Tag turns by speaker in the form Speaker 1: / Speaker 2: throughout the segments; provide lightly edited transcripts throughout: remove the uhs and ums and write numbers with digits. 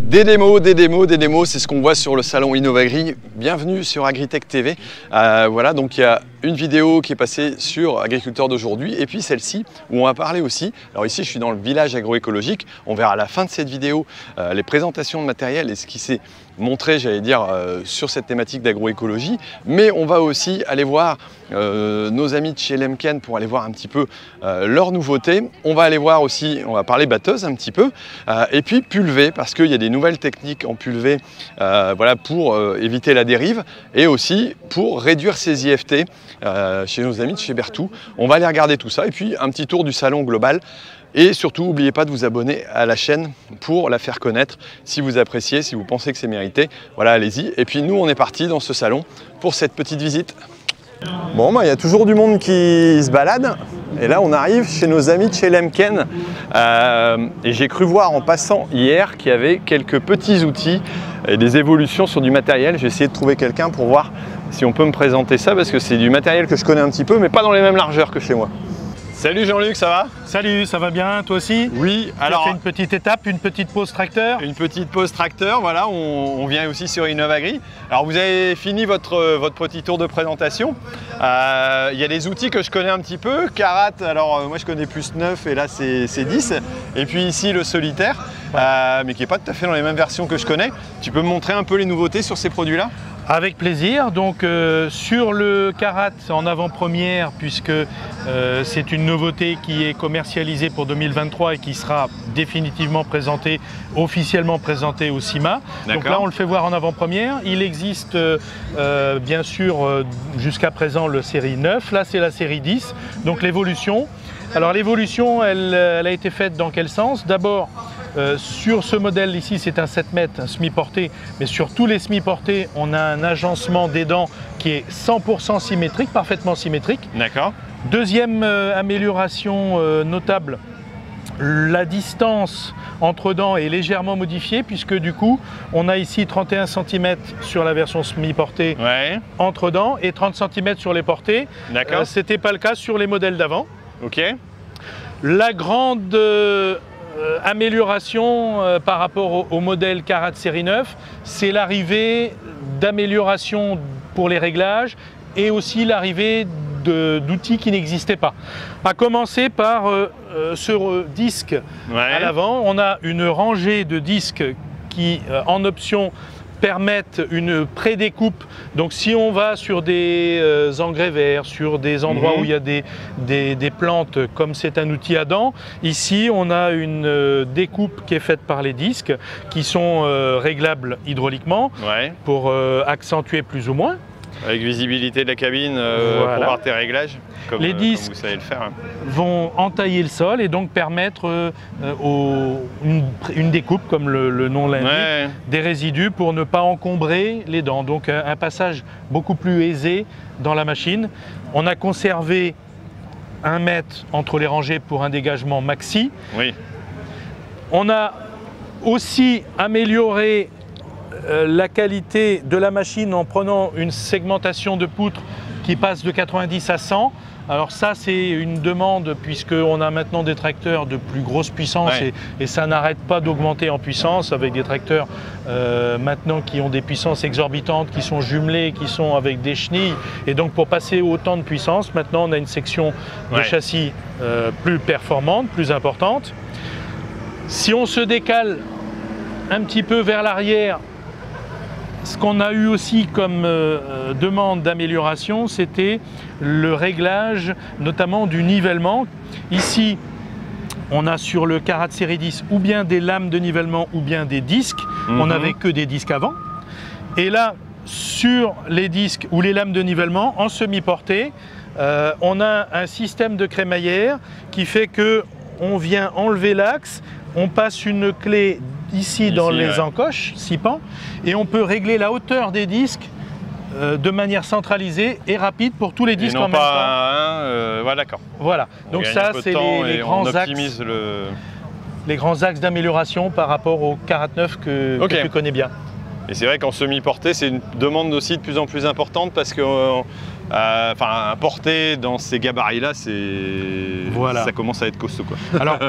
Speaker 1: Des démos, c'est ce qu'on voit sur le salon Innovagri. Bienvenue sur Agritech TV. Voilà, donc il y a une vidéo qui est passée sur Agriculteur d'aujourd'hui et puis celle-ci où on va parler aussi. Alors ici, je suis dans le village agroécologique. On verra à la fin de cette vidéo les présentations de matériel et ce qui s'est montré, j'allais dire, sur cette thématique d'agroécologie. Mais on va aussi aller voir nos amis de chez Lemken pour aller voir un petit peu leurs nouveautés. On va aller voir aussi, on va parler batteuse un petit peu et puis pulvé parce qu'il y a des nouvelles techniques en pulvé voilà, pour éviter la dérive et aussi pour réduire ses IFT chez nos amis de chez Berthoud. On va aller regarder tout ça et puis un petit tour du salon global. Et surtout, n'oubliez pas de vous abonner à la chaîne pour la faire connaître. Si vous appréciez, si vous pensez que c'est mérité, voilà, allez-y. Et puis nous, on est parti dans ce salon pour cette petite visite. Bon, bah, y a toujours du monde qui se balade. Et là, on arrive chez nos amis de chez Lemken. Et j'ai cru voir en passant hier qu'il y avait quelques petits outils et des évolutions sur du matériel. J'ai essayé de trouver quelqu'un pour voir si on peut me présenter ça parce que c'est du matériel que je connais un petit peu, mais pas dans les mêmes largeurs que chez moi. Salut Jean-Luc, ça va?
Speaker 2: Salut, ça va bien, toi aussi?
Speaker 1: Oui, alors...
Speaker 2: Tu as fait une petite étape, une petite pause tracteur?
Speaker 1: Une petite pause tracteur, voilà, on vient aussi sur Innovagri. Alors vous avez fini votre petit tour de présentation. Il y a des outils que je connais un petit peu. Karat, alors moi je connais plus 9 et là c'est 10. Et puis ici le solitaire, mais qui n'est pas tout à fait dans les mêmes versions que je connais. Tu peux me montrer un peu les nouveautés sur ces produits-là?
Speaker 2: Avec plaisir. Donc sur le Karat en avant-première, puisque c'est une nouveauté qui est commercialisée pour 2023 et qui sera définitivement présentée, officiellement présentée au CIMA. Donc là on le fait voir en avant-première. Il existe bien sûr jusqu'à présent le série 9, là c'est la série 10, donc l'évolution. Alors l'évolution elle a été faite dans quel sens? D'abord, sur ce modèle ici, c'est un 7 mètres, un semi-porté, mais sur tous les semi-portés, on a un agencement des dents qui est 100% symétrique, parfaitement symétrique. D'accord. Deuxième amélioration notable, la distance entre dents est légèrement modifiée puisque du coup, on a ici 31 cm sur la version semi-portée entre dents et 30 cm sur les portées. D'accord. Ce n'était pas le cas sur les modèles d'avant. Ok. La grande... amélioration par rapport au modèle Karat série 9, c'est l'arrivée d'améliorations pour les réglages et aussi l'arrivée d'outils qui n'existaient pas. À commencer par ce disque à l'avant, on a une rangée de disques qui en option permettent une pré-découpe. Donc si on va sur des engrais verts, sur des endroits où il y a des plantes, comme c'est un outil à dents, ici on a une découpe qui est faite par les disques, qui sont réglables hydrauliquement pour accentuer plus ou moins.
Speaker 1: Avec visibilité de la cabine pour voir tes réglages, comme,
Speaker 2: les disques
Speaker 1: comme vous savez le faire.
Speaker 2: Vont entailler le sol et donc permettre une découpe, comme le nom l'indique, des résidus pour ne pas encombrer les dents. Donc un passage beaucoup plus aisé dans la machine. On a conservé 1 mètre entre les rangées pour un dégagement maxi. Oui. On a aussi amélioré la qualité de la machine en prenant une segmentation de poutres qui passe de 90 à 100. Alors ça c'est une demande puisqu'on a maintenant des tracteurs de plus grosse puissance et ça n'arrête pas d'augmenter en puissance avec des tracteurs maintenant qui ont des puissances exorbitantes, qui sont jumelés, qui sont avec des chenilles. Et donc pour passer autant de puissance, maintenant on a une section de châssis plus performante, plus importante. Si on se décale un petit peu vers l'arrière, ce qu'on a eu aussi comme demande d'amélioration, c'était le réglage notamment du nivellement. Ici, on a sur le Karat série 10 ou bien des lames de nivellement ou bien des disques. On n'avait que des disques avant. Et là, sur les disques ou les lames de nivellement, en semi-portée, on a un système de crémaillère qui fait qu'on vient enlever l'axe, on passe une clé ici dans les encoches, 6 pans, et on peut régler la hauteur des disques de manière centralisée et rapide pour tous les disques en même temps.
Speaker 1: Voilà, d'accord.
Speaker 2: Voilà, donc ça c'est les grands axes. Les grands axes d'amélioration par rapport au Karat 9 que tu connais bien.
Speaker 1: Et c'est vrai qu'en semi-portée, c'est une demande aussi de plus en plus importante parce que enfin, porter dans ces gabarits-là, ça commence à être costaud, quoi.
Speaker 2: Alors,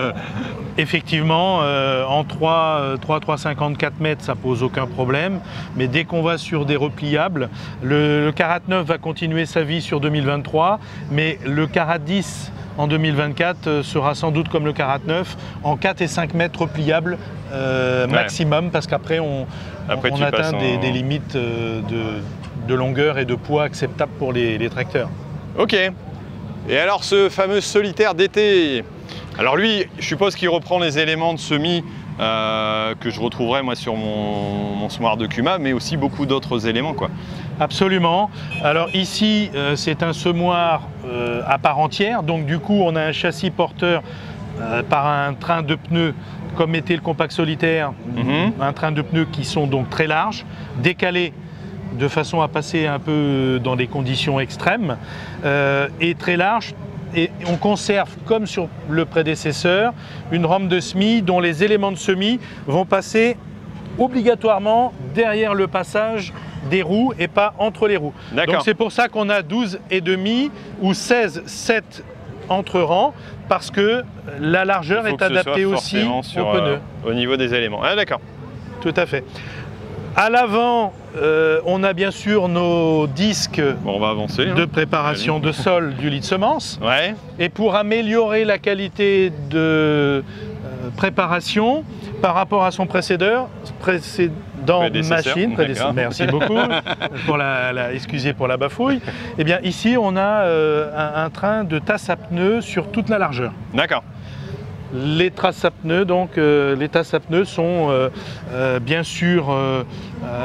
Speaker 2: Effectivement, en 3,50, 4 mètres, ça pose aucun problème. Mais dès qu'on va sur des repliables, le Carat 9 va continuer sa vie sur 2023, mais le Carat 10 en 2024 sera sans doute comme le Carat 9 en 4 et 5 mètres repliables maximum, parce qu'après on atteint des limites de longueur et de poids acceptables pour les tracteurs.
Speaker 1: Ok. Et alors ce fameux solitaire d'été, alors lui, je suppose qu'il reprend les éléments de semis que je retrouverai moi sur mon semoir de Kuma, mais aussi beaucoup d'autres éléments, quoi.
Speaker 2: Absolument. Alors ici, c'est un semoir à part entière, donc du coup on a un châssis porteur par un train de pneus comme était le compact solitaire, un train de pneus qui sont donc très larges, décalés de façon à passer un peu dans des conditions extrêmes et très larges. Et on conserve, comme sur le prédécesseur, une rampe de semis dont les éléments de semis vont passer obligatoirement derrière le passage des roues et pas entre les roues. Donc c'est pour ça qu'on a 12,5 ou 16,7 entre rangs, parce que la largeur est adaptée aussi aux pneus.
Speaker 1: Au niveau des éléments. Ah d'accord.
Speaker 2: Tout à fait. À l'avant, on a bien sûr nos disques
Speaker 1: on va avancer,
Speaker 2: de préparation de sol du lit de semence.
Speaker 1: Ouais.
Speaker 2: Et pour améliorer la qualité de préparation par rapport à son précédent machine, merci beaucoup excusez pour la bafouille. Eh bien ici on a un train de tasse à pneus sur toute la largeur.
Speaker 1: D'accord.
Speaker 2: Les tasses à pneus, donc les tasses à pneus sont bien sûr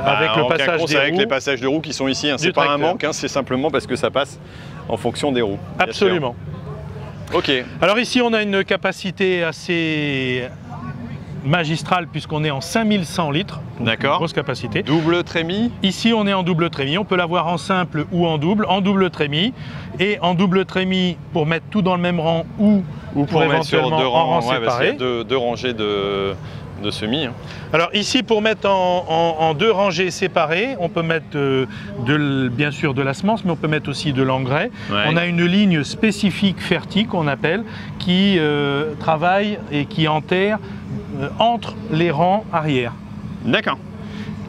Speaker 2: avec le passage des roues.
Speaker 1: Avec les passages de roues qui sont ici, hein. C'est pas un manque, hein, c'est simplement parce que ça passe en fonction des roues.
Speaker 2: Absolument.
Speaker 1: Ok.
Speaker 2: Alors ici on a une capacité assez magistrale puisqu'on est en 5100 litres.
Speaker 1: D'accord.
Speaker 2: Grosse capacité.
Speaker 1: Double trémie.
Speaker 2: Ici on est en double trémie, on peut l'avoir en simple ou en double trémie. Et en double trémie pour mettre tout dans le même rang ou pour éventuellement en rang séparé.
Speaker 1: Deux rangées de semis. Hein.
Speaker 2: Alors ici pour mettre en deux rangées séparées, on peut mettre bien sûr de la semence, mais on peut mettre aussi de l'engrais. Ouais. On a une ligne spécifique Ferti qu'on appelle, qui travaille et qui enterre entre les rangs arrière.
Speaker 1: D'accord.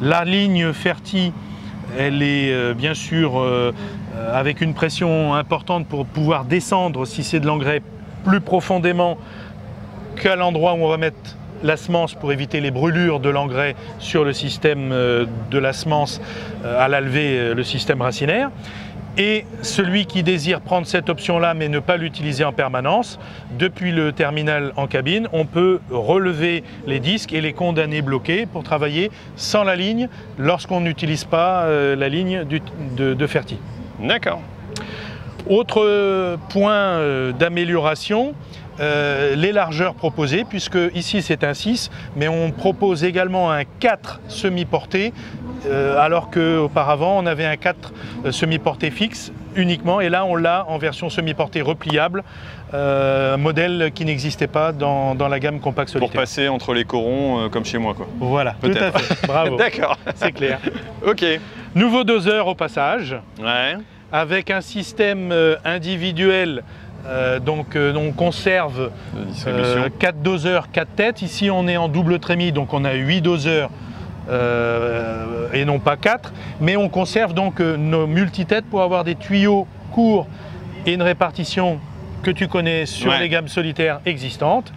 Speaker 2: La ligne Ferti, elle est bien sûr avec une pression importante pour pouvoir descendre, si c'est de l'engrais, plus profondément qu'à l'endroit où on va mettre la semence pour éviter les brûlures de l'engrais sur le système de la semence à la levée, le système racinaire. Et celui qui désire prendre cette option-là mais ne pas l'utiliser en permanence, depuis le terminal en cabine, on peut relever les disques et les condamner bloqués pour travailler sans la ligne lorsqu'on n'utilise pas la ligne de Ferti.
Speaker 1: D'accord.
Speaker 2: Autre point d'amélioration, les largeurs proposées, puisque ici c'est un 6, mais on propose également un 4 semi-porté, alors qu'auparavant on avait un 4 semi-porté fixe uniquement, et là on l'a en version semi-portée repliable, modèle qui n'existait pas dans la gamme compact solitaire.
Speaker 1: Pour passer entre les corons comme chez moi, quoi.
Speaker 2: Voilà, tout à fait, bravo.
Speaker 1: D'accord.
Speaker 2: C'est clair.
Speaker 1: Ok.
Speaker 2: Nouveau doseur au passage,
Speaker 1: avec
Speaker 2: un système individuel. Donc on conserve 4 doseurs, 4 têtes. Ici on est en double trémie, donc on a 8 doseurs et non pas 4. Mais on conserve donc nos multitêtes pour avoir des tuyaux courts et une répartition que tu connais sur les gammes solitaires existantes.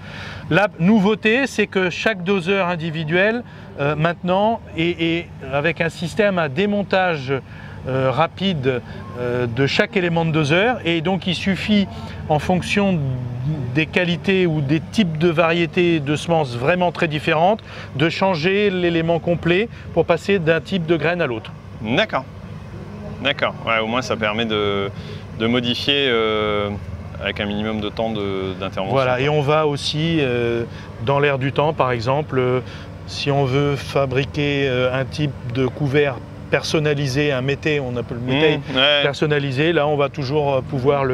Speaker 2: La nouveauté, c'est que chaque doseur individuel maintenant est avec un système à démontage rapide de chaque élément de doseur, et donc il suffit, en fonction des qualités ou des types de variétés de semences vraiment très différentes, de changer l'élément complet pour passer d'un type de graine à l'autre.
Speaker 1: D'accord. D'accord. Ouais, au moins ça permet de modifier avec un minimum de temps d'intervention.
Speaker 2: Voilà, et on va aussi dans l'air du temps, par exemple, si on veut fabriquer un type de couvert personnalisé, un mété, on appelle le mété personnalisé, là on va toujours pouvoir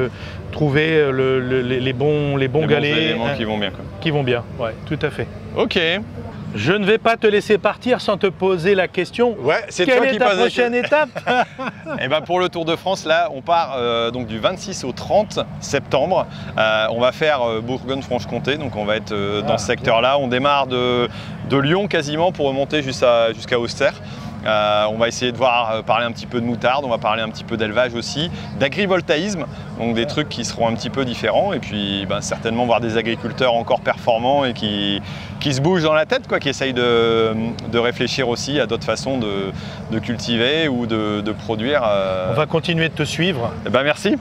Speaker 2: trouver les bons galets
Speaker 1: qui vont bien, quoi.
Speaker 2: Qui vont bien, ouais, tout à fait.
Speaker 1: Ok.
Speaker 2: Je ne vais pas te laisser partir sans te poser la question.
Speaker 1: Ouais, c'est
Speaker 2: Quelle
Speaker 1: toi
Speaker 2: est
Speaker 1: qui
Speaker 2: ta
Speaker 1: poses
Speaker 2: prochaine étape?
Speaker 1: Et ben pour le Tour de France, là, on part donc du 26 au 30 septembre. On va faire Bourgogne-Franche-Comté, donc on va être dans ce secteur-là. On démarre de Lyon quasiment pour remonter jusqu'à Auxerre. On va essayer de parler un petit peu de moutarde, on va parler un petit peu d'élevage aussi, d'agrivoltaïsme, donc des trucs qui seront un petit peu différents, et puis certainement voir des agriculteurs encore performants et qui se bougent dans la tête, quoi, qui essayent de réfléchir aussi à d'autres façons de cultiver ou de produire.
Speaker 2: On va continuer de te suivre.
Speaker 1: Et merci.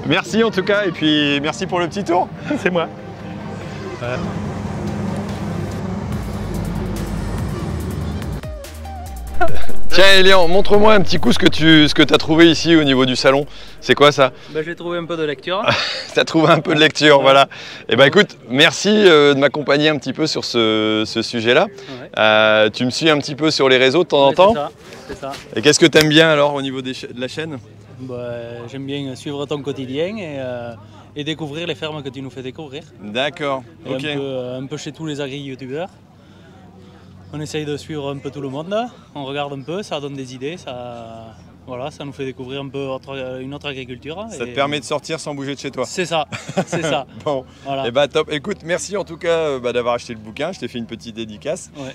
Speaker 1: Merci en tout cas, et puis merci pour le petit tour.
Speaker 2: C'est moi.
Speaker 1: Tiens Elian, montre-moi un petit coup ce que tu as trouvé ici au niveau du salon. C'est quoi ça?
Speaker 3: J'ai trouvé un peu de lecture.
Speaker 1: Tu as trouvé un peu de lecture, voilà. Et écoute, merci de m'accompagner un petit peu sur ce sujet-là. Ouais. Tu me suis un petit peu sur les réseaux de temps en temps.
Speaker 3: C'est ça.
Speaker 1: Et qu'est-ce que tu aimes bien alors au niveau de la chaîne?
Speaker 3: J'aime bien suivre ton quotidien et découvrir les fermes que tu nous fais découvrir.
Speaker 1: D'accord, ok.
Speaker 3: Un peu chez tous les agri-youtubeurs. On essaye de suivre un peu tout le monde, on regarde un peu, ça donne des idées, ça nous fait découvrir un peu une autre agriculture.
Speaker 1: Ça te permet de sortir sans bouger de chez toi.
Speaker 3: C'est ça, c'est ça.
Speaker 1: Bon, voilà. Et top. Écoute, merci en tout cas d'avoir acheté le bouquin, je t'ai fait une petite dédicace. Ouais,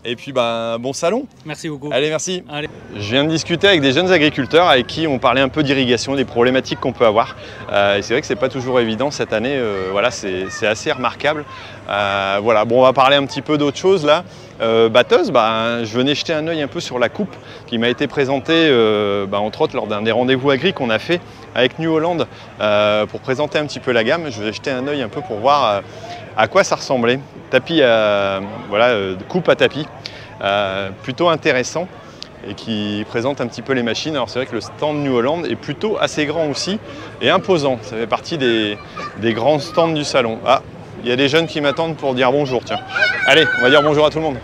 Speaker 1: et puis bon salon.
Speaker 3: Merci beaucoup.
Speaker 1: Allez, merci.
Speaker 3: Allez.
Speaker 1: Je viens de discuter avec des jeunes agriculteurs avec qui on parlait un peu d'irrigation, des problématiques qu'on peut avoir. Et c'est vrai que c'est pas toujours évident cette année, c'est assez remarquable. On va parler un petit peu d'autre chose là. Batteuse, je venais jeter un œil un peu sur la coupe qui m'a été présentée entre autres lors d'un des rendez-vous agri qu'on a fait avec New Holland pour présenter un petit peu la gamme. Je vais jeter un œil un peu pour voir à quoi ça ressemblait. Tapis, coupe à tapis, plutôt intéressant et qui présente un petit peu les machines. Alors c'est vrai que le stand New Holland est plutôt assez grand aussi et imposant. Ça fait partie des grands stands du salon. Ah, il y a des jeunes qui m'attendent pour dire bonjour, tiens. Allez, on va dire bonjour à tout le monde.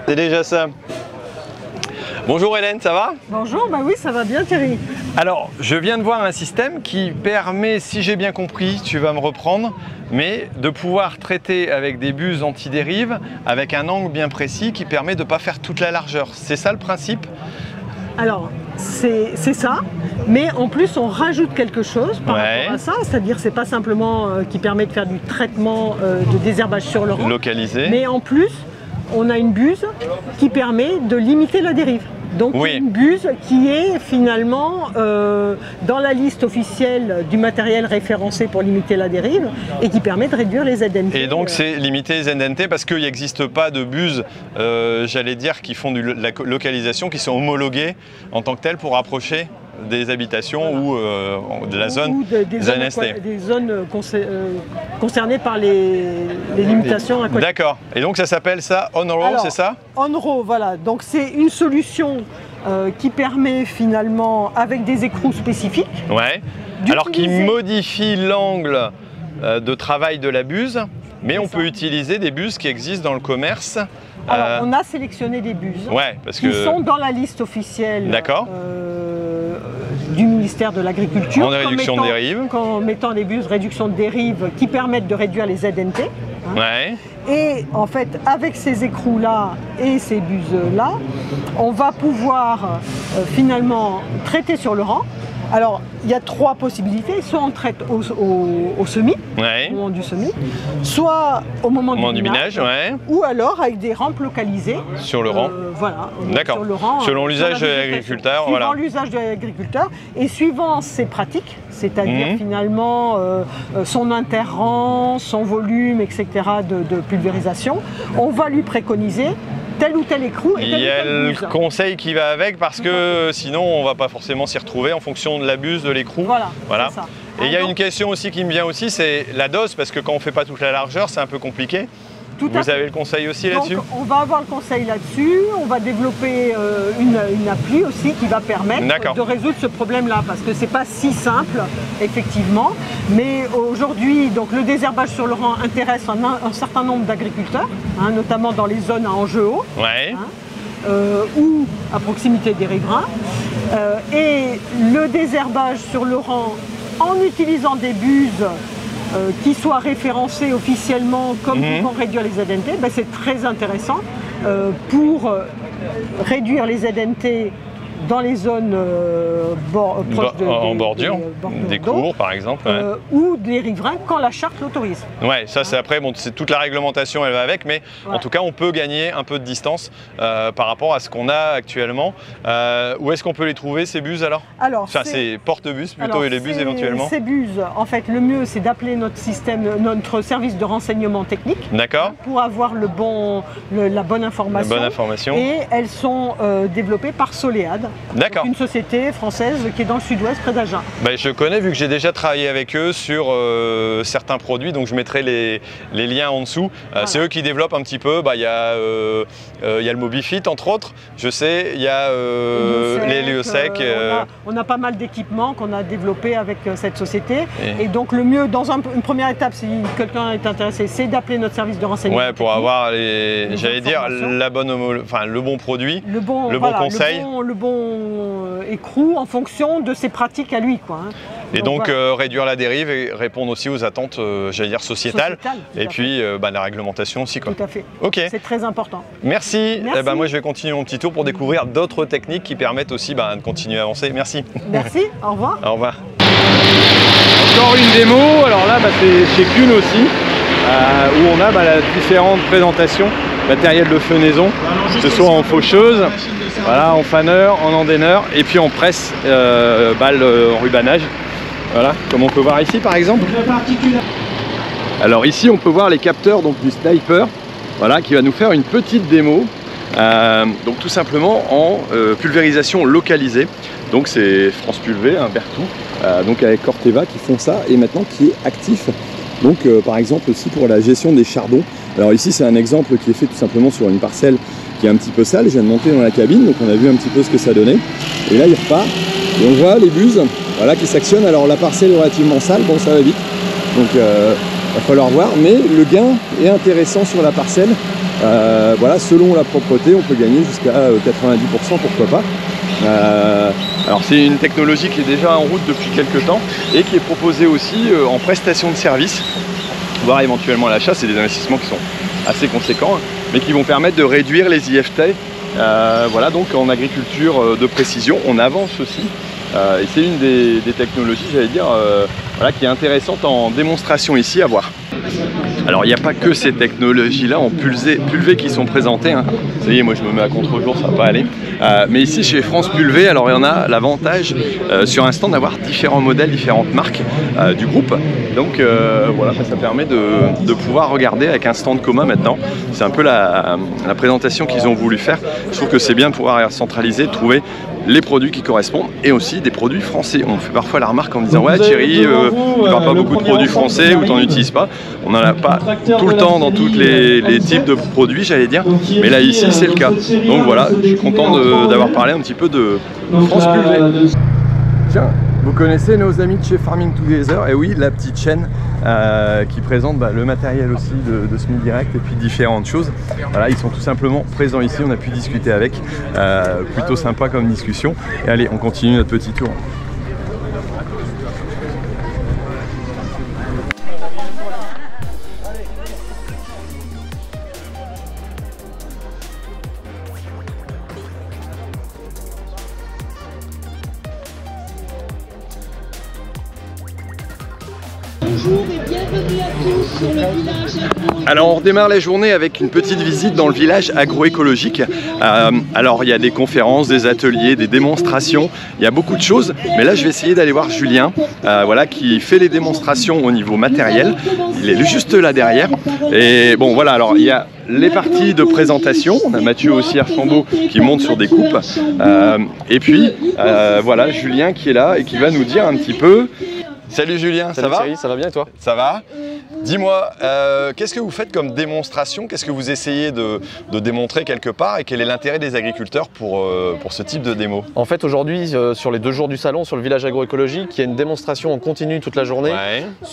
Speaker 1: C'est déjà ça. Bonjour Hélène, ça va?
Speaker 4: Bonjour, oui, ça va bien Thierry.
Speaker 1: Alors, je viens de voir un système qui permet, si j'ai bien compris, tu vas me reprendre, mais de pouvoir traiter avec des buses anti-dérive, avec un angle bien précis qui permet de ne pas faire toute la largeur. C'est ça le principe?
Speaker 4: Alors, c'est ça, mais en plus on rajoute quelque chose par rapport à ça, c'est-à-dire c'est pas simplement qui permet de faire du traitement de désherbage sur le rang,
Speaker 1: localisé,
Speaker 4: mais en plus on a une buse qui permet de limiter la dérive. Donc une buse qui est finalement dans la liste officielle du matériel référencé pour limiter la dérive et qui permet de réduire les ZNT.
Speaker 1: Et donc c'est limiter les ZNT parce qu'il n'existe pas de buses, j'allais dire, qui font de la localisation, qui sont homologuées en tant que telles pour rapprocher des habitations ou de la zone
Speaker 4: des zones concernées par les limitations.
Speaker 1: D'accord. Et donc ça s'appelle ça On-Row, c'est ça?
Speaker 4: On-Row, voilà. Donc c'est une solution qui permet finalement, avec des écrous spécifiques,
Speaker 1: alors qui modifie l'angle de travail de la buse, mais on peut utiliser des buses qui existent dans le commerce.
Speaker 4: Alors on a sélectionné des buses qui sont dans la liste officielle du ministère de l'Agriculture,
Speaker 1: en réduction de dérive,
Speaker 4: en mettant des buses réduction de dérive qui permettent de réduire les ZNT. Et en fait, avec ces écrous-là et ces buses-là, on va pouvoir finalement traiter sur le rang. Alors, il y a trois possibilités, soit on traite au semis, au moment du semis, soit au moment du binage, ou alors avec des rampes localisées.
Speaker 1: Sur le rang. D'accord. Selon l'usage de l'agriculteur.
Speaker 4: Suivant l'usage de l'agriculteur et suivant ses pratiques, c'est-à-dire finalement son interrang, son volume, etc. de pulvérisation, on va lui préconiser tel ou tel écrou et
Speaker 1: il y a le conseil qui va avec parce que sinon on ne va pas forcément s'y retrouver en fonction de la buse de l'écrou. Voilà. Ça. Et il y a une question aussi qui me vient aussi, c'est la dose, parce que quand on ne fait pas toute la largeur, c'est un peu compliqué. Vous avez le conseil aussi là-dessus?
Speaker 4: On va avoir le conseil là-dessus, on va développer une appli aussi qui va permettre de résoudre ce problème-là, parce que c'est pas si simple, effectivement. Mais aujourd'hui, donc le désherbage sur le rang intéresse un certain nombre d'agriculteurs, notamment dans les zones à enjeu haut, ou à proximité des riverains. Et le désherbage sur le rang en utilisant des buses qui soit référencé officiellement comme pouvant réduire les ZNT, ben c'est très intéressant pour réduire les ZNT dans les zones proches
Speaker 1: en bordure, des cours par exemple,
Speaker 4: ou des riverains quand la charte l'autorise.
Speaker 1: Ouais, ça c'est après, bon, c'est toute la réglementation, elle va avec, mais en tout cas on peut gagner un peu de distance par rapport à ce qu'on a actuellement. Où est-ce qu'on peut les trouver ces buses alors? Enfin, c'est porte-bus plutôt et les buses éventuellement.
Speaker 4: Ces buses, en fait, le mieux c'est d'appeler notre service de renseignement technique.
Speaker 1: D'accord.
Speaker 4: Pour avoir la bonne information.
Speaker 1: La bonne information.
Speaker 4: Et elles sont développées par Solead.
Speaker 1: D'accord.
Speaker 4: Une société française qui est dans le sud-ouest près d'Agen.
Speaker 1: Ben, je connais vu que j'ai déjà travaillé avec eux sur certains produits, donc je mettrai les liens en dessous. Voilà. C'est eux qui développent un petit peu, il y a le Mobifit entre autres, je sais, il y a les Heliosec.
Speaker 4: On a pas mal d'équipements qu'on a développés avec cette société. Et donc le mieux, dans une première étape, si quelqu'un est intéressé, c'est d'appeler notre service de renseignement.
Speaker 1: Ouais, pour avoir j'allais dire, le bon produit, le bon conseil.
Speaker 4: Le bon écrou en fonction de ses pratiques à lui, quoi.
Speaker 1: Et donc réduire la dérive et répondre aussi aux attentes, j'allais dire sociétales, et puis la réglementation aussi, quoi.
Speaker 4: Tout à fait.
Speaker 1: Ok.
Speaker 4: C'est très important.
Speaker 1: Merci. Moi je vais continuer mon petit tour pour découvrir d'autres techniques qui permettent aussi de continuer à avancer. Merci.
Speaker 4: Merci. Au revoir.
Speaker 1: Au revoir. Encore une démo. Alors là, c'est chez Kuhn aussi, où on a différentes présentations matériel de fenaison, que ce soit en faucheuse, voilà, en faneur, en endaineur et puis en presse, balle en rubanage. Voilà, comme on peut voir ici par exemple. Alors ici on peut voir les capteurs donc, du Sniper, voilà, qui va nous faire une petite démo. Donc tout simplement en pulvérisation localisée. Donc c'est France Pulvé, Berthoud, donc avec Corteva qui font ça et maintenant qui est actif. Donc par exemple aussi pour la gestion des chardons. Alors ici c'est un exemple qui est fait tout simplement sur une parcelle qui est un petit peu sale. Je viens de monter dans la cabine, donc on a vu un petit peu ce que ça donnait. Et là il repart et on voit les buses, voilà, qui s'actionnent. Alors la parcelle est relativement sale, bon ça va vite, donc va falloir voir, mais le gain est intéressant sur la parcelle. Voilà, selon la propreté on peut gagner jusqu'à 90%, pourquoi pas. Alors c'est une technologie qui est déjà en route depuis quelques temps et qui est proposée aussi en prestation de service, voire éventuellement à l'achat. C'est des investissements qui sont assez conséquents, mais qui vont permettre de réduire les IFT. Voilà, donc en agriculture de précision, on avance aussi. Et c'est une des technologies, j'allais dire, voilà, qui est intéressante en démonstration ici à voir. Alors il n'y a pas que ces technologies-là en pulvé qui sont présentées, hein. Ça y est, moi je me mets à contre-jour, ça va pas aller. Mais ici chez France Pulvé, alors il y en a l'avantage sur un stand d'avoir différents modèles, différentes marques du groupe. Donc voilà, ça permet de pouvoir regarder avec un stand commun maintenant. C'est un peu la présentation qu'ils ont voulu faire. Je trouve que c'est bien de pouvoir centraliser, trouver les produits qui correspondent et aussi des produits français. On fait parfois la remarque en disant ouais Thierry, tu n'auras pas beaucoup de produits français ou tu n'en utilises pas. On n'en a pas tout le temps dans tous les types de produits, j'allais dire, mais là ici c'est le cas. Donc voilà, je suis content d'avoir parlé un petit peu de France Pulvé. Tiens, vous connaissez nos amis de chez Farming Together, et oui, la petite chaîne qui présente le matériel aussi de Semis Direct et puis différentes choses. Voilà, ils sont tout simplement présents ici, on a pu discuter avec, plutôt sympa comme discussion. Et allez, on continue notre petit tour.
Speaker 5: Bonjour et bienvenue à tous sur le village agro.
Speaker 1: Alors on redémarre la journée avec une petite visite dans le village agroécologique. Alors il y a des conférences, des ateliers, des démonstrations, il y a beaucoup de choses. Mais là je vais essayer d'aller voir Julien, voilà, qui fait les démonstrations au niveau matériel. Il est juste là derrière. Et bon voilà, alors il y a les parties de présentation. On a Mathieu aussi Archambault qui monte sur des coupes. Et puis voilà Julien qui est là et qui va nous dire un petit peu. Salut Julien,
Speaker 6: Salut
Speaker 1: ça va?
Speaker 6: Thierry, ça va bien et toi?
Speaker 1: Ça va. Dis-moi, qu'est-ce que vous faites comme démonstration? Qu'est-ce que vous essayez de démontrer quelque part? Et quel est l'intérêt des agriculteurs pour ce type de démo?
Speaker 6: En fait, aujourd'hui, sur les 2 jours du salon, sur le village agroécologique, il y a une démonstration en continu toute la journée,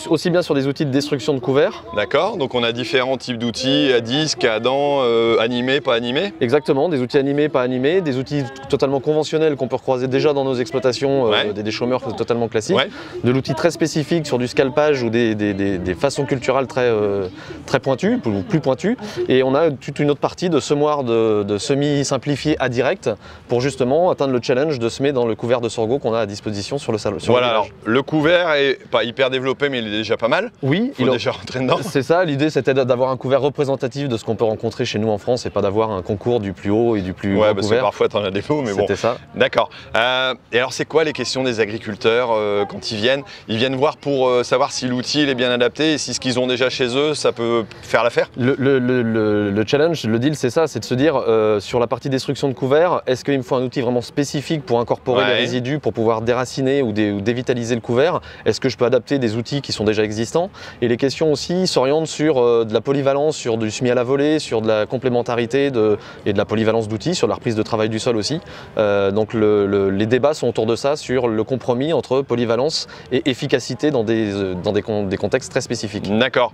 Speaker 6: aussi bien sur des outils de destruction de couverts.
Speaker 1: D'accord, donc on a différents types d'outils, à disque, à dents, animés, pas animés?
Speaker 6: Exactement, des outils animés, pas animés, des outils totalement conventionnels qu'on peut recroiser déjà dans nos exploitations, des chômeurs totalement classiques, de l'outil très spécifique sur du scalpage ou des façons culturelles très pointues, ou plus pointues, et on a toute une autre partie de semoir de semis simplifiés à direct pour justement atteindre le challenge de semer dans le couvert de sorgho qu'on a à disposition sur le salon.
Speaker 1: Voilà, alors le couvert est pas hyper développé, mais il est déjà pas mal.
Speaker 6: Oui,
Speaker 1: il faut déjà rentrer dedans.
Speaker 6: C'est ça, l'idée c'était d'avoir un couvert représentatif de ce qu'on peut rencontrer chez nous en France et pas d'avoir un concours du plus haut et du plus grand
Speaker 1: parce
Speaker 6: couvert.
Speaker 1: Que parfois t'en as des beaux, mais bon.
Speaker 6: C'était ça.
Speaker 1: D'accord. Et alors c'est quoi les questions des agriculteurs quand ils viennent? Ils viennent voir pour savoir si l'outil est bien adapté et si ce qu'ils ont déjà chez eux, ça peut faire l'affaire?
Speaker 6: Le challenge, le deal, c'est ça, c'est de se dire sur la partie destruction de couvert, est-ce qu'il me faut un outil vraiment spécifique pour incorporer les résidus, pour pouvoir déraciner ou dévitaliser le couvert? Est-ce que je peux adapter des outils qui sont déjà existants? Et les questions aussi s'orientent sur de la polyvalence, sur du semis à la volée, sur de la complémentarité et de la polyvalence d'outils, sur la reprise de travail du sol aussi. Donc les débats sont autour de ça, sur le compromis entre polyvalence et efficacité dans des contextes très spécifiques.
Speaker 1: D'accord.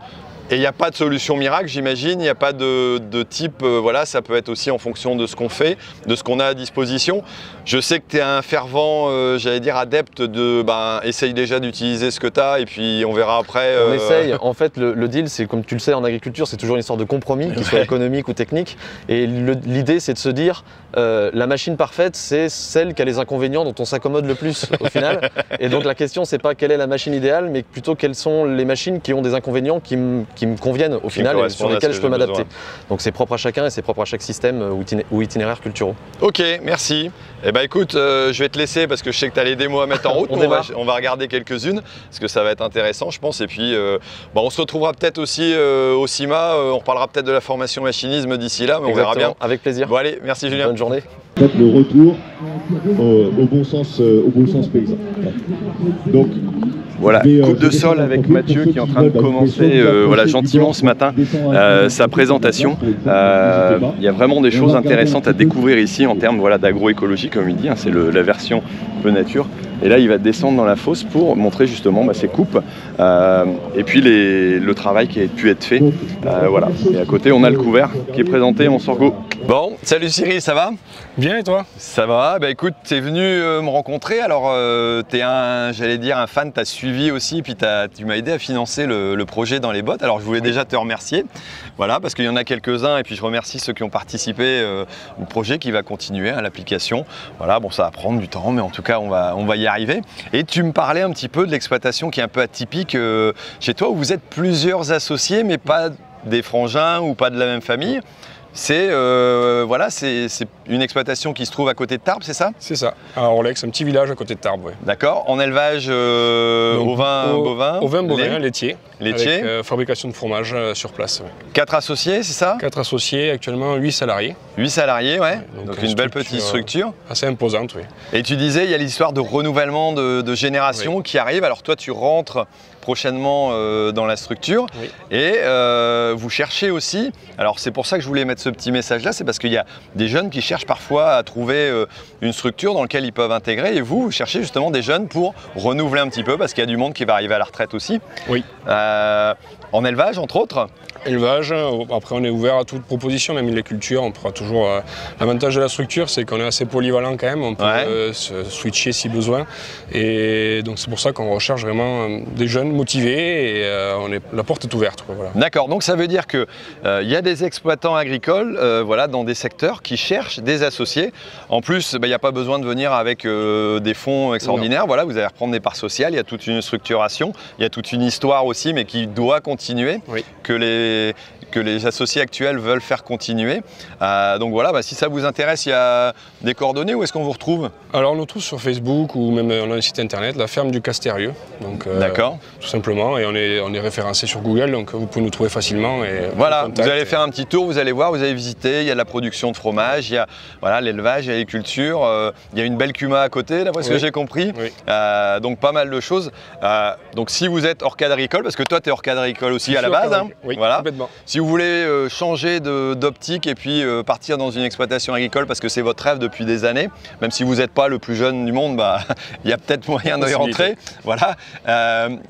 Speaker 1: Et il n'y a pas de solution miracle, j'imagine, il n'y a pas de type, voilà, ça peut être aussi en fonction de ce qu'on fait, de ce qu'on a à disposition. Je sais que tu es un fervent, j'allais dire, adepte de, essaye déjà d'utiliser ce que tu as et puis on verra après.
Speaker 6: On essaye. En fait, le deal, c'est comme tu le sais en agriculture, c'est toujours une histoire de compromis, qu'il soit économique ou technique. Et l'idée, c'est de se dire, la machine parfaite, c'est celle qui a les inconvénients dont on s'accommode le plus au final. Et donc la question, c'est pas quelle est la machine idéale, mais plutôt quelles sont les machines qui ont des inconvénients qui me conviennent au final et sur lesquels je peux m'adapter. Donc c'est propre à chacun et c'est propre à chaque système ou itinéraire culturaux. Ok,
Speaker 1: merci. Eh ben écoute, je vais te laisser parce que je sais que tu as les démos à mettre en route. on va regarder quelques-unes parce que ça va être intéressant, je pense. Et puis on se retrouvera peut-être aussi au CIMA. On reparlera peut-être de la formation machinisme d'ici là, mais on verra bien.
Speaker 6: Avec plaisir.
Speaker 1: Bon allez, merci Julien.
Speaker 6: Bonne journée.
Speaker 7: Le retour au bon sens paysan. Donc
Speaker 1: voilà, coupe de sol avec Mathieu qui est en train de commencer gentiment ce matin sa présentation. Il y a vraiment des choses intéressantes à découvrir ici en termes d'agroécologie, comme il dit, c'est la version un peu nature. Et là, il va descendre dans la fosse pour montrer justement ses coupes et puis le travail qui a pu être fait. Voilà. Et à côté, on a le couvert qui est présenté en sorgho. Bon, salut Cyril, ça va?
Speaker 8: Bien et toi?
Speaker 1: Ça va, bah écoute, tu es venu me rencontrer, alors tu es un fan, tu as suivi aussi, puis tu m'as aidé à financer le projet dans les bottes. Alors je voulais déjà te remercier, voilà, parce qu'il y en a quelques-uns, et puis je remercie ceux qui ont participé au projet qui va continuer, à l'application. Voilà, bon ça va prendre du temps, mais en tout cas on va y arriver. Et tu me parlais un petit peu de l'exploitation qui est un peu atypique chez toi, où vous êtes plusieurs associés, mais pas des frangins ou pas de la même famille. C'est une exploitation qui se trouve à côté de Tarbes, c'est ça?
Speaker 8: C'est ça, à Orlex, un petit village à côté de Tarbes. Ouais.
Speaker 1: D'accord, en élevage ovin, bovin?
Speaker 8: Ovin, bovin, laitier.
Speaker 1: Laitier.
Speaker 8: Avec fabrication de fromage sur place. Ouais.
Speaker 1: 4 associés, c'est ça?
Speaker 8: 4 associés, actuellement 8 salariés.
Speaker 1: 8 salariés, ouais. Donc une belle petite structure.
Speaker 8: Assez imposante, oui.
Speaker 1: Et tu disais, il y a l'histoire de renouvellement de génération qui arrive. Alors toi, tu rentres prochainement dans la structure et vous cherchez aussi, alors c'est pour ça que je voulais mettre ce petit message là, c'est parce qu'il y a des jeunes qui cherchent parfois à trouver une structure dans laquelle ils peuvent intégrer, et vous cherchez justement des jeunes pour renouveler un petit peu parce qu'il y a du monde qui va arriver à la retraite aussi.
Speaker 8: Oui.
Speaker 1: En élevage entre autres?
Speaker 8: Élevage, après on est ouvert à toute proposition, même les cultures, on pourra toujours... L'avantage de la structure, c'est qu'on est assez polyvalent quand même, on peut se switcher si besoin, et donc c'est pour ça qu'on recherche vraiment des jeunes motivés, et la porte est ouverte. Voilà.
Speaker 1: D'accord, donc ça veut dire qu'il y a des exploitants agricoles dans des secteurs qui cherchent des associés. En plus, il n'y a pas besoin de venir avec des fonds extraordinaires, voilà, vous allez reprendre des parts sociales, il y a toute une structuration, il y a toute une histoire aussi, mais qui doit continuer, que les associés actuels veulent faire continuer. Donc voilà, si ça vous intéresse, il y a des coordonnées, où est-ce qu'on vous retrouve? Alors
Speaker 8: on nous trouve sur Facebook ou même on a un site internet, la ferme du Castérieux.
Speaker 1: D'accord.
Speaker 8: Tout simplement, et on est référencé sur Google, donc vous pouvez nous trouver facilement. Et
Speaker 1: voilà, vous allez faire un petit tour, vous allez voir, vous allez visiter, il y a de la production de fromage, il y a l'élevage, il y a l'agriculture, il y a une belle cuma à côté, d'après ce que j'ai compris. Donc pas mal de choses. Donc si vous êtes hors cadre agricole, parce que toi, tu es hors cadre agricole aussi à la base. Hein.
Speaker 8: Oui,
Speaker 1: voilà.
Speaker 8: complètement.
Speaker 1: Si vous voulez changer d'optique et puis partir dans une exploitation agricole parce que c'est votre rêve depuis des années, même si vous n'êtes pas le plus jeune du monde, bah, il y a peut-être moyen d'y rentrer. Voilà.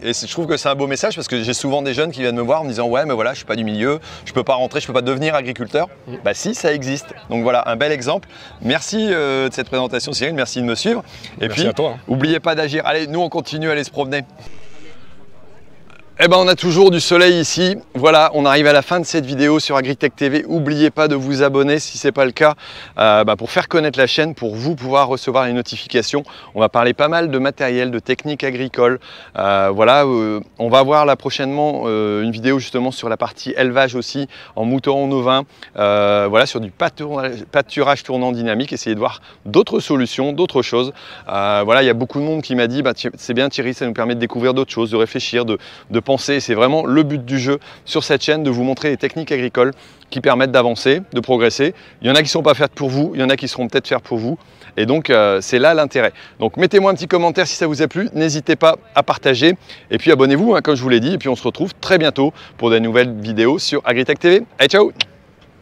Speaker 1: Et je trouve que c'est un beau message parce que j'ai souvent des jeunes qui viennent me voir en me disant ouais mais voilà je suis pas du milieu, je peux pas rentrer, je peux pas devenir agriculteur. Bah si, ça existe. Donc voilà, un bel exemple. Merci de cette présentation Cyril, merci de me suivre. Et
Speaker 8: merci
Speaker 1: puis
Speaker 8: à toi.
Speaker 1: n'oubliez pas d'agir. Allez, nous on continue à aller se promener. Eh ben, on a toujours du soleil ici. Voilà, on arrive à la fin de cette vidéo sur Agritech TV. N'oubliez pas de vous abonner si ce n'est pas le cas pour faire connaître la chaîne, pour vous pouvoir recevoir les notifications. On va parler pas mal de matériel, de techniques agricoles. Voilà, on va voir là prochainement une vidéo justement sur la partie élevage aussi, en mouton ovin. Voilà, sur du pâturage tournant dynamique. Essayez de voir d'autres solutions, d'autres choses. Voilà, il y a beaucoup de monde qui m'a dit bah, c'est bien Thierry, ça nous permet de découvrir d'autres choses, de réfléchir, de penser. C'est vraiment le but du jeu sur cette chaîne, de vous montrer les techniques agricoles qui permettent d'avancer, de progresser. Il y en a qui ne sont pas faites pour vous, il y en a qui seront peut-être faites pour vous. Et donc, c'est là l'intérêt. Donc, mettez-moi un petit commentaire si ça vous a plu. N'hésitez pas à partager. Et puis, abonnez-vous, hein, comme je vous l'ai dit. Et puis, on se retrouve très bientôt pour de nouvelles vidéos sur Agritech TV. Allez, ciao!